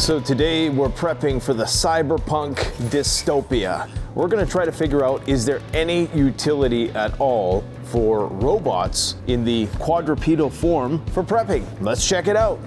So today we're prepping for the cyberpunk dystopia. We're gonna try to figure out, is there any utility at all for robots in the quadrupedal form for prepping? Let's check it out.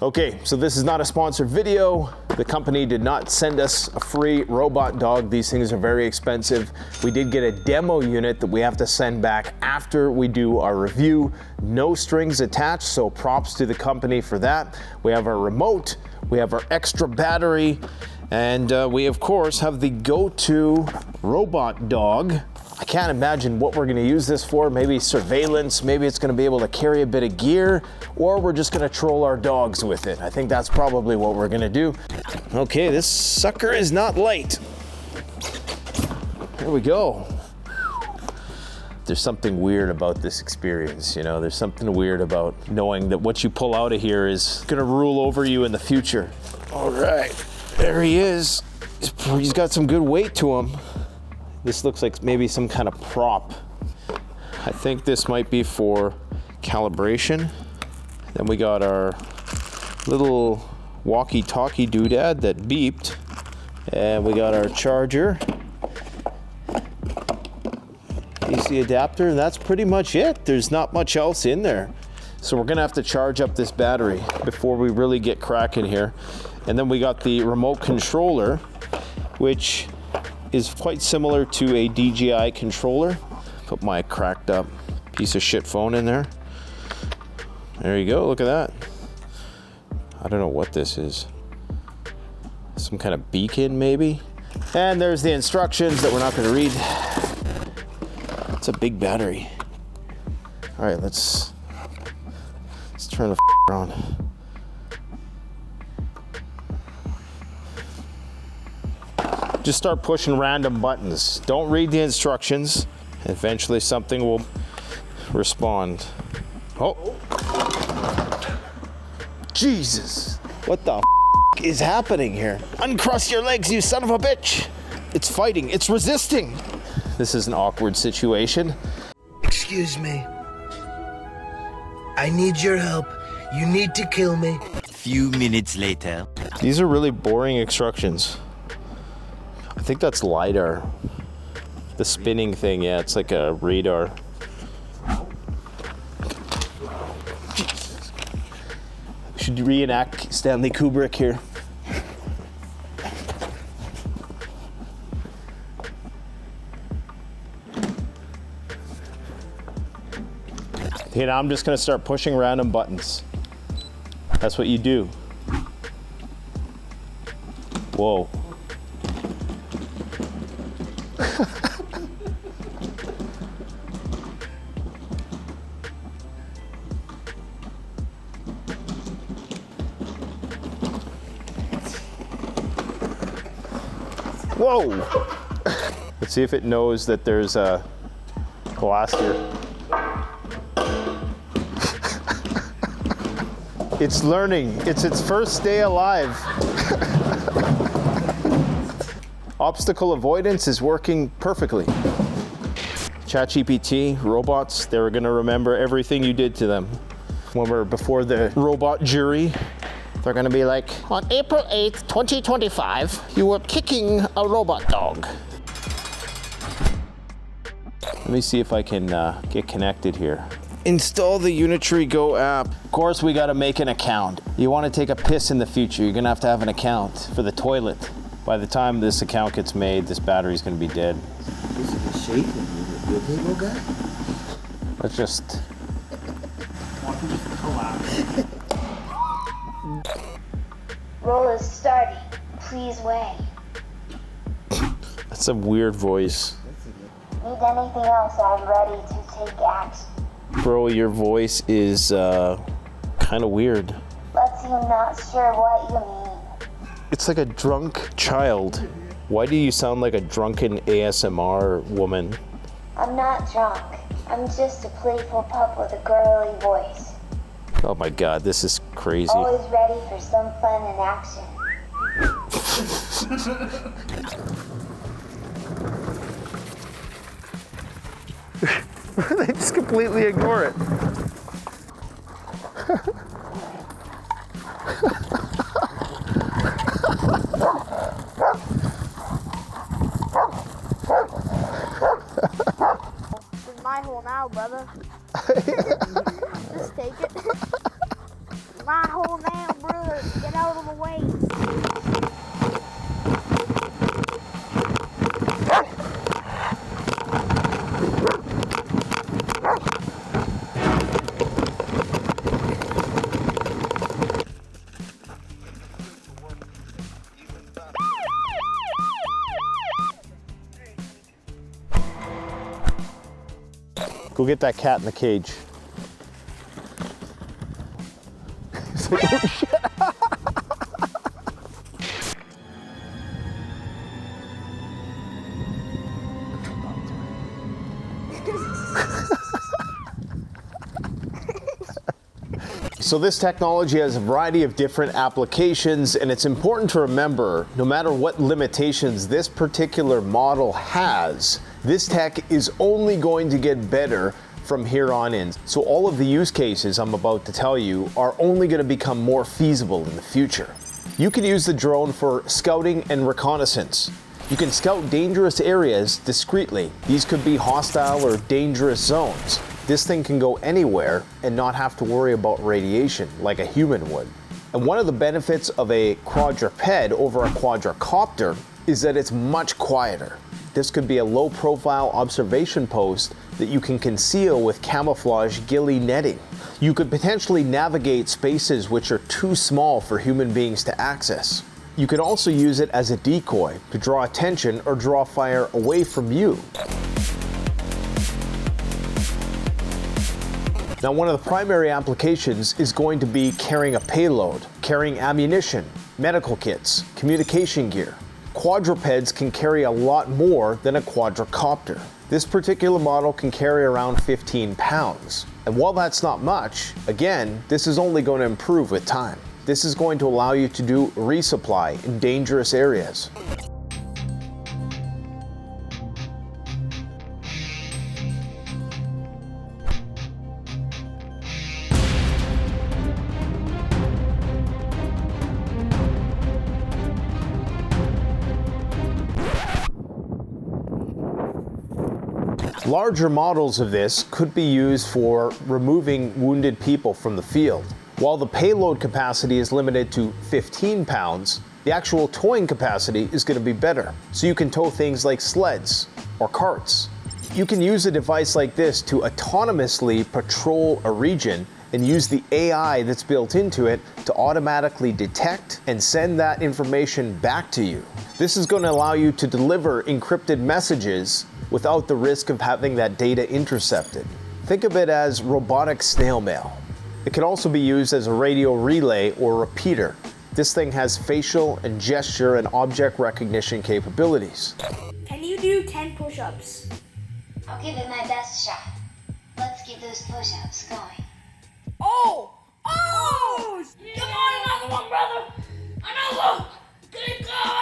Okay, so this is not a sponsored video. The company did not send us a free robot dog. These things are very expensive. We did get a demo unit that we have to send back after we do our review. No strings attached, so props to the company for that. We have our remote, we have our extra battery, and we of course have the Go2 robot dog. I can't imagine what we're gonna use this for. Maybe surveillance, maybe it's gonna be able to carry a bit of gear, or we're just gonna troll our dogs with it. I think that's probably what we're gonna do. Okay, this sucker is not light. Here we go. There's something weird about this experience, you know? There's something weird about knowing that what you pull out of here is gonna rule over you in the future. All right, there he is. He's got some good weight to him. This looks like maybe some kind of prop. I think this might be for calibration. Then we got our little walkie-talkie doodad that beeped. And we got our charger, AC adapter, and that's pretty much it. There's not much else in there. So we're gonna have to charge up this battery before we really get cracking here. And then we got the remote controller, which is quite similar to a DJI controller. Put my cracked up piece of shit phone in there. There you go, look at that. I don't know what this is. Some kind of beacon maybe? And there's the instructions that we're not gonna read. It's a big battery. All right, let's turn the on. Just start pushing random buttons. Don't read the instructions. Eventually something will respond. Oh. Jesus. What the is happening here? Uncross your legs, you son of a bitch. It's fighting, it's resisting. This is an awkward situation. Excuse me. I need your help. You need to kill me. Few minutes later. These are really boring instructions. I think that's Lidar. The spinning thing, yeah, it's like a radar. Should reenact Stanley Kubrick here. Okay, now I'm just gonna start pushing random buttons. That's what you do. Whoa. Whoa! Let's see if it knows that there's a glass here. It's learning. It's its first day alive. Obstacle avoidance is working perfectly. ChatGPT, robots, they're gonna remember everything you did to them. When we're before the robot jury, they're gonna be like, on April 8th, 2025, you were kicking a robot dog. Let me see if I can get connected here. Install the Unitree Go app. Of course, we gotta make an account. You wanna take a piss in the future, you're gonna have an account for the toilet. By the time this account gets made, this battery's gonna be dead. This is the shape of your little guy? Let's just... Roll is starting. Please wait. That's a weird voice. Need anything else? I'm ready to take action. Bro, your voice is kind of weird. Lets you not sure what you mean. It's like a drunk child. Why do you sound like a drunken ASMR woman? I'm not drunk. I'm just a playful pup with a girly voice. Oh my God, this is crazy. Always ready for some fun and action. They just completely ignore it. It's my hole now, brother. Just take it. My hole now, brother. Get out of the way. Go get that cat in the cage. He's like, oh shit. So this technology has a variety of different applications, and it's important to remember, no matter what limitations this particular model has, this tech is only going to get better from here on in. So all of the use cases I'm about to tell you are only going to become more feasible in the future. You can use the drone for scouting and reconnaissance. You can scout dangerous areas discreetly. These could be hostile or dangerous zones. This thing can go anywhere and not have to worry about radiation like a human would. And one of the benefits of a quadruped over a quadricopter is that it's much quieter. This could be a low-profile observation post that you can conceal with camouflage ghillie netting. You could potentially navigate spaces which are too small for human beings to access. You could also use it as a decoy to draw attention or draw fire away from you. Now, one of the primary applications is going to be carrying a payload, carrying ammunition, medical kits, communication gear. Quadrupeds can carry a lot more than a quadricopter. This particular model can carry around 15 pounds. And while that's not much, again, this is only going to improve with time. This is going to allow you to do resupply in dangerous areas. Larger models of this could be used for removing wounded people from the field. While the payload capacity is limited to 15 pounds, the actual towing capacity is going to be better. So you can tow things like sleds or carts. You can use a device like this to autonomously patrol a region and use the AI that's built into it to automatically detect and send that information back to you. This is going to allow you to deliver encrypted messages without the risk of having that data intercepted. Think of it as robotic snail mail. It can also be used as a radio relay or repeater. This thing has facial and gesture and object recognition capabilities. Can you do 10 push-ups? I'll give it my best shot. Let's get those push-ups going. Oh! Oh! Come on, another one, brother! Another! Good God!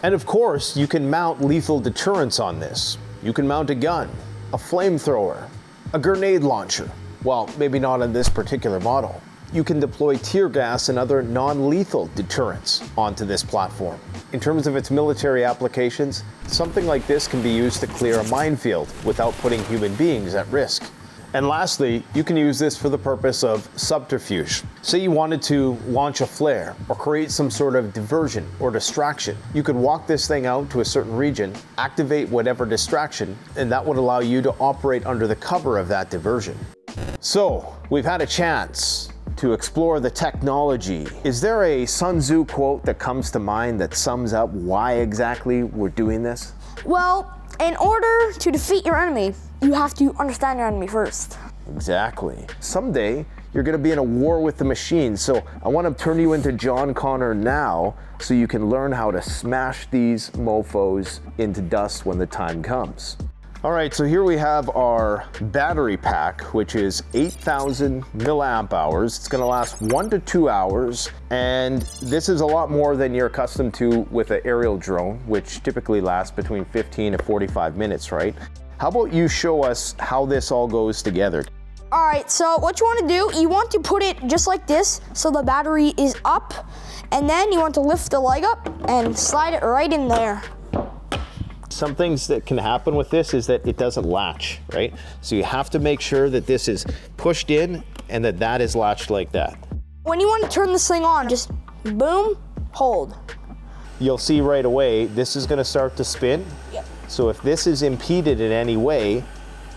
And of course, you can mount lethal deterrents on this. You can mount a gun, a flamethrower, a grenade launcher. Well, maybe not on this particular model. You can deploy tear gas and other non-lethal deterrents onto this platform. In terms of its military applications, something like this can be used to clear a minefield without putting human beings at risk. And lastly, you can use this for the purpose of subterfuge. Say you wanted to launch a flare or create some sort of diversion or distraction. You could walk this thing out to a certain region, activate whatever distraction, and that would allow you to operate under the cover of that diversion. So, we've had a chance to explore the technology. Is there a Sun Tzu quote that comes to mind that sums up why exactly we're doing this? Well, in order to defeat your enemy, you have to understand your enemy first. Exactly. Someday, you're gonna be in a war with the machines, so I wanna turn you into John Connor now so you can learn how to smash these mofos into dust when the time comes. All right, so here we have our battery pack, which is 8,000 milliamp hours. It's gonna last 1 to 2 hours, and this is a lot more than you're accustomed to with an aerial drone, which typically lasts between 15 to 45 minutes, right? How about you show us how this all goes together? All right, so what you want to do, you want to put it just like this so the battery is up, and then you want to lift the leg up and slide it right in there. Some things that can happen with this is that it doesn't latch, right? So you have to make sure that this is pushed in and that is latched like that. When you want to turn this thing on, just boom, hold. You'll see right away, this is gonna start to spin. Yep. So if this is impeded in any way,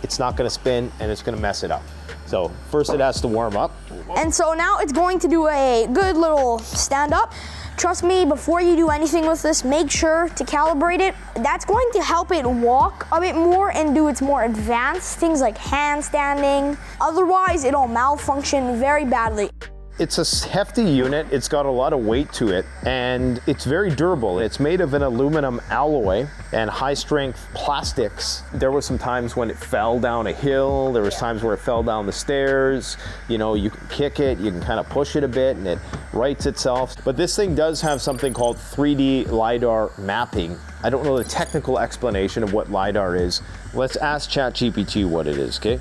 it's not gonna spin and it's gonna mess it up. So first it has to warm up. And so now it's going to do a good little stand up. Trust me, before you do anything with this, make sure to calibrate it. That's going to help it walk a bit more and do its more advanced things like handstanding. Otherwise, it'll malfunction very badly. It's a hefty unit, it's got a lot of weight to it, and it's very durable. It's made of an aluminum alloy and high strength plastics. There were some times when it fell down a hill, there was times where it fell down the stairs. You know, you can kick it, you can kind of push it a bit and it rights itself. But this thing does have something called 3D Lidar mapping. I don't know the technical explanation of what Lidar is. Let's ask ChatGPT what it is, okay?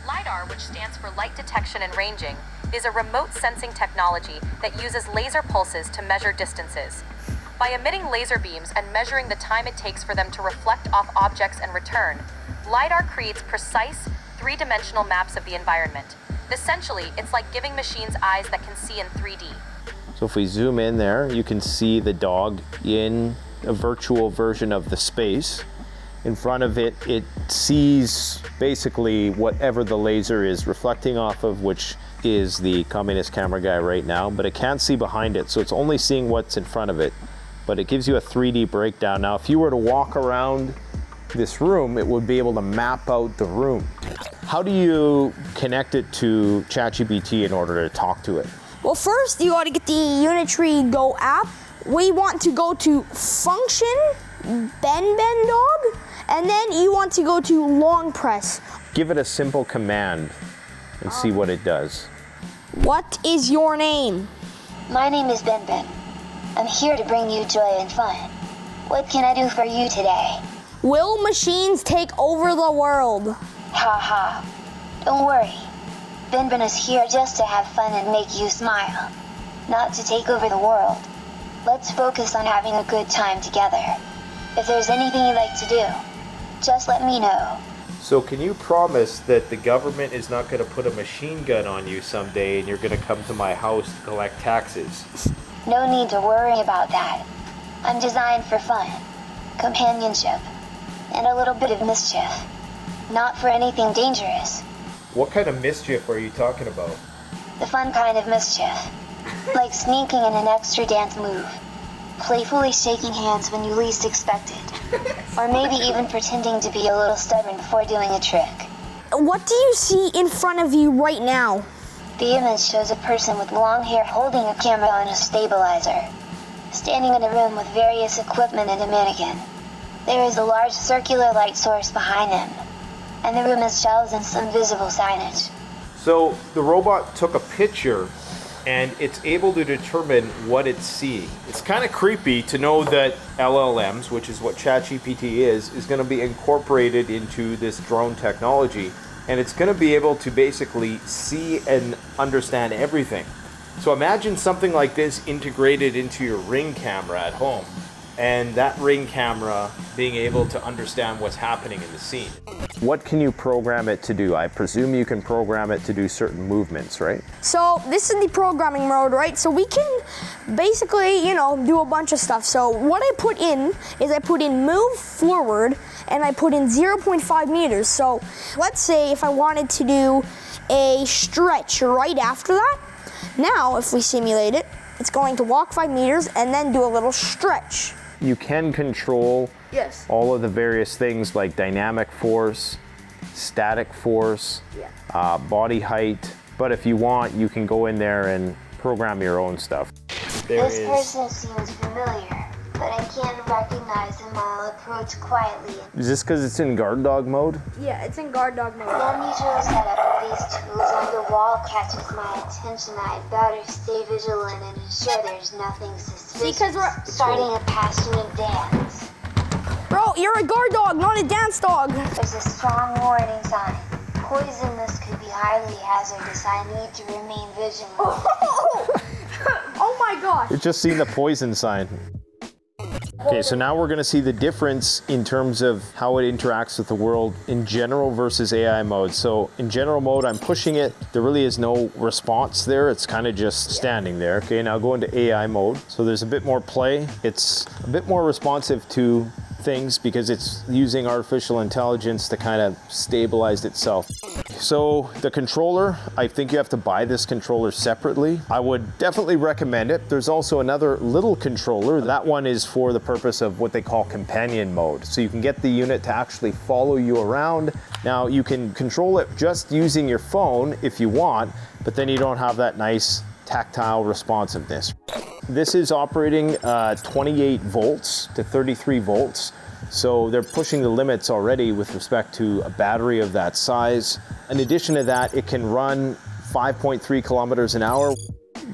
Lidar, which stands for light detection and ranging, is a remote sensing technology that uses laser pulses to measure distances. By emitting laser beams and measuring the time it takes for them to reflect off objects and return, Lidar creates precise, three-dimensional maps of the environment. Essentially, it's like giving machines eyes that can see in 3D. So if we zoom in there, you can see the dog in a virtual version of the space. In front of it, it sees basically whatever the laser is reflecting off of, which is the communist camera guy right now, but it can't see behind it, so it's only seeing what's in front of it. But it gives you a 3D breakdown. Now, if you were to walk around this room, it would be able to map out the room. How do you connect it to ChatGPT in order to talk to it? Well, first you got to get the Unitree Go app. We want to go to function, bend dog, and then you want to go to long press. Give it a simple command and see what it does. What is your name? My name is Ben Ben. I'm here to bring you joy and fun. What can I do for you today? Will machines take over the world? Ha ha. Don't worry. Ben Ben is here just to have fun and make you smile. Not to take over the world. Let's focus on having a good time together. If there's anything you'd like to do, just let me know. So can you promise that the government is not going to put a machine gun on you someday and you're going to come to my house to collect taxes? No need to worry about that. I'm designed for fun, companionship, and a little bit of mischief. Not for anything dangerous. What kind of mischief are you talking about? The fun kind of mischief. Like sneaking in an extra dance move. Playfully shaking hands when you least expect it. Or maybe even pretending to be a little stubborn before doing a trick. What do you see in front of you right now? The image shows a person with long hair holding a camera and a stabilizer, standing in a room with various equipment and a mannequin. There is a large circular light source behind him, and the room has shelves and some visible signage. So the robot took a picture and it's able to determine what it's seeing. It's kind of creepy to know that LLMs, which is what ChatGPT is going to be incorporated into this drone technology, and it's going to be able to basically see and understand everything. So imagine something like this integrated into your Ring camera at home, and that Ring camera being able to understand what's happening in the scene. What can you program it to do? I presume you can program it to do certain movements, right? So this is the programming mode, right? So we can basically, do a bunch of stuff. So what I put in is I put in move forward and I put in 0.5 meters. So let's say if I wanted to do a stretch right after that, now if we simulate it, it's going to walk 5 meters and then do a little stretch. You can control Yes. all of the various things like dynamic force, static force, body height. But if you want, you can go in there and program your own stuff. This person seems familiar. but I can't recognize him. I'll approach quietly. Is this because it's in guard dog mode? Yeah, it's in guard dog mode. The unusual setup of these tools on the wall catches my attention. I'd better stay vigilant and ensure there's nothing suspicious. Because we're starting a passionate dance. Bro, you're a guard dog, not a dance dog. There's a strong warning sign. Poisonous could be highly hazardous. I need to remain vigilant. Oh my gosh. We've just seen the poison sign. Okay, so now we're gonna see the difference in terms of how it interacts with the world in general versus AI mode. So in general mode, I'm pushing it. There really is no response there. It's kind of just standing there. Okay, now go into AI mode. So there's a bit more play. It's a bit more responsive to things because it's using artificial intelligence to kind of stabilize itself. So the controller, I think you have to buy this controller separately. I would definitely recommend it. There's also another little controller. That one is for the purpose of what they call companion mode. So you can get the unit to actually follow you around. Now you can control it just using your phone if you want, but then you don't have that nice tactile responsiveness. This is operating 28 volts to 33 volts. So they're pushing the limits already with respect to a battery of that size. In addition to that, it can run 5.3 kilometers an hour.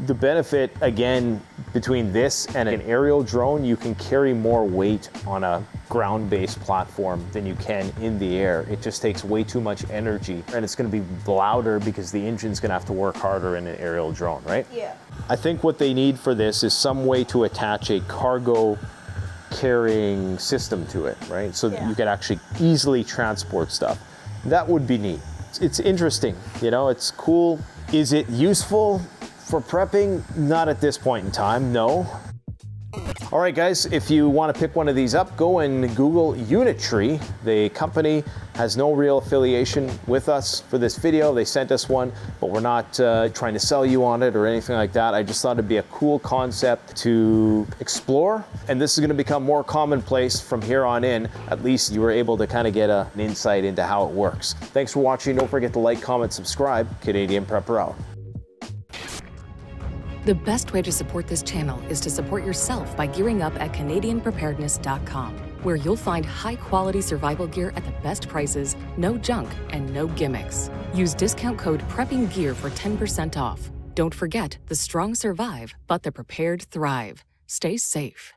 The benefit, again, between this and an aerial drone, you can carry more weight on a ground-based platform than you can in the air. It just takes way too much energy, and it's gonna be louder because the engine's gonna have to work harder in an aerial drone, right? Yeah. I think what they need for this is some way to attach a cargo carrying system to it, right? So that you can actually easily transport stuff. That would be neat. It's interesting, you know, it's cool. Is it useful for prepping? Not at this point in time, no. All right, guys, if you want to pick one of these up, go and Google Unitree. The company has no real affiliation with us for this video. They sent us one, but we're not trying to sell you on it or anything like that. I just thought it'd be a cool concept to explore, and this is going to become more commonplace from here on in. At least you were able to kind of get an insight into how it works. Thanks for watching. Don't forget to like, comment, subscribe. Canadian Prepper out. The best way to support this channel is to support yourself by gearing up at CanadianPreparedness.com, where you'll find high-quality survival gear at the best prices, no junk, and no gimmicks. Use discount code PREPPINGGEAR for 10% off. Don't forget, the strong survive, but the prepared thrive. Stay safe.